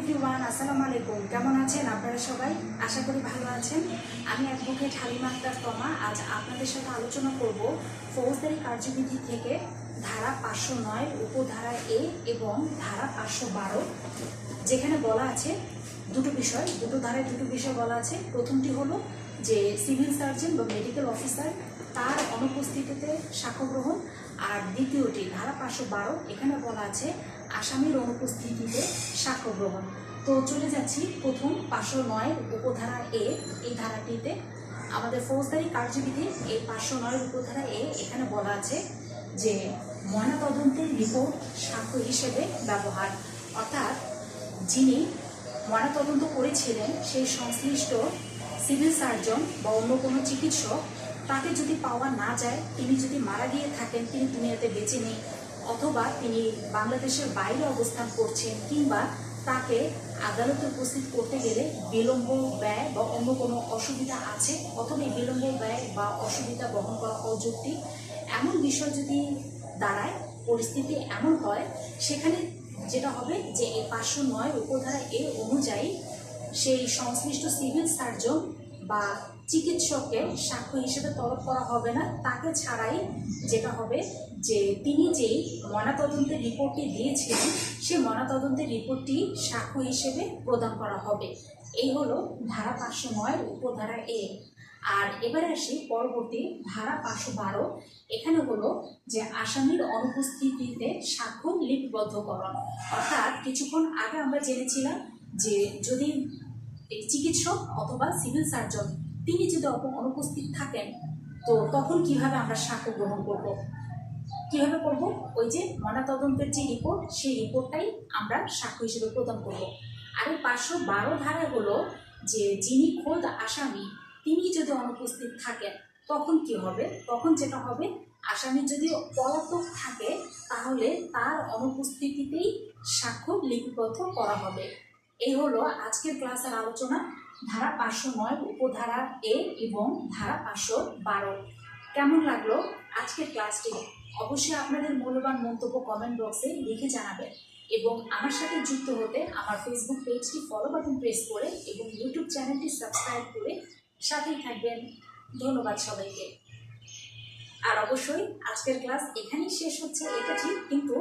Everyone, আসসালামু আলাইকুম। কেমন আছেন আপনারা সবাই? আশা করি ভালো আছেন। আমি অ্যাডভোকেট হালিমা আক্তার তমা আজ আপনাদের সাথে আলোচনা করব ফৌজদারি কার্যবিধি থেকে ধারা 509 উপধারা এ এবং ধারা 512, যেখানে বলা আছে দুটো ধারায় দুটো বিষয় বলা আছে। প্রথমটি হলো যে সিভিল সার্জন বা মেডিকেল অফিসার তার অনুপস্থিতিতে সাক্ষ্য গ্রহণ, আর দ্বিতীয়টি ধারা 512, এখানে বলা আছে আসামির অনুপস্থিতিতে সাক্ষ্য গ্রহণ। তো চলে যাচ্ছি প্রথম 509 উপধারা এ। এই ধারাটিতে আমাদের ফৌজদারি কার্যবিধি এই 509 উপধারা এ, এখানে বলা আছে যে ময়নাতদন্তের রিপোর্ট সাক্ষ্য হিসেবে ব্যবহার, অর্থাৎ যিনি ময়নাতদন্ত করেছিলেন সেই সংশ্লিষ্ট সিভিল সার্জন বা অন্য কোনো চিকিৎসক, তাকে যদি পাওয়া না যায়, তিনি যদি মারা গিয়ে থাকেন, তিনি দুনিয়াতে বেঁচে নেই, অথবা তিনি বাংলাদেশের বাইরে অবস্থান করছেন, কিংবা তাকে আদালতে উপস্থিত করতে গেলে বিলম্ব ব্যয় বা অন্য কোনো অসুবিধা আছে, অথবা বিলম্ব ব্যয় বা অসুবিধা বহন করা অযৌক্তিক, এমন বিষয় যদি দাঁড়ায়, পরিস্থিতি এমন হয়, সেখানে যেটা হবে যে এই 509 উপধারা এ অনুযায়ী সেই সংশ্লিষ্ট সিভিল সার্জন বা চিকিৎসকের সাক্ষ্য হিসেবে তলব করা হবে না। তাকে ছাড়াই যেটা হবে যে তিনি যেই ময়নাতদন্তের রিপোর্টটি দিয়েছিলেন, সেই ময়নাতদন্তের রিপোর্টটি সাক্ষ্য হিসেবে প্রদান করা হবে। এই হলো ধারা 509 উপধারা এ। আর এবারে আসি পরবর্তী ধারা 512। এখানে হলো যে আসামির অনুপস্থিতিতে সাক্ষ্য লিপিবদ্ধকরণ, অর্থাৎ কিছুক্ষণ আগে আমরা জেনেছিলাম যে যদি চিকিৎসক অথবা সিভিল সার্জন তিনি যদি অনুপস্থিত থাকেন, তো তখন কিভাবে আমরা সাক্ষ্য গ্রহণ করব, কিভাবে করব? ওই যে ময়নাতদন্তের যে রিপোর্ট, সেই রিপোর্টটাই আমরা সাক্ষ্য হিসেবে প্রদান করব। আর এই 512 ধারায় হলো যে যিনি খোদ আসামি তিনি যদি অনুপস্থিত থাকেন, তখন কি হবে? তখন যেটা হবে, আসামি যদি পলাতক থাকে, তাহলে তার অনুপস্থিতিতেই সাক্ষ্য লিপিবদ্ধ করা হবে। এই হলো আজকের ক্লাসের আলোচনা, ধারা 509 উপধারা এ এবং ধারা 512। কেমন লাগলো আজকের ক্লাসটি? অবশ্যই আপনাদের মূল্যবান মন্তব্য কমেন্ট বক্সে লিখে জানাবেন, এবং আমার সাথে যুক্ত হতে আমার ফেসবুক পেজটি ফলো বাটন প্রেস করে এবং ইউটিউব চ্যানেলটি সাবস্ক্রাইব করে সাথেই থাকবেন। ধন্যবাদ সবাইকে। আর অবশ্যই আজকের ক্লাস এখানেই শেষ হচ্ছে, এটা ঠিক, কিন্তু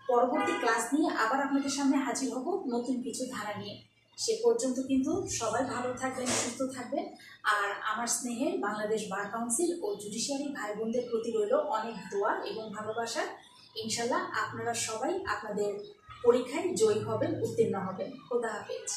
পরবর্তী ক্লাস নিয়ে আবার আপনাদের সামনে হাজির হব নতুন কিছু ধারা নিয়ে। সে পর্যন্ত কিন্তু সবাই ভালো থাকবেন, সুস্থ থাকবেন। আর আমার স্নেহের বাংলাদেশ বার কাউন্সিল ও জুডিশিয়ারি ভাই বোনদের প্রতি রইল অনেক দোয়া এবং ভালোবাসা। ইনশাল্লাহ আপনারা সবাই আপনাদের পরীক্ষায় জয়ী হবেন, উত্তীর্ণ হবেন। খোদা হাফেজ।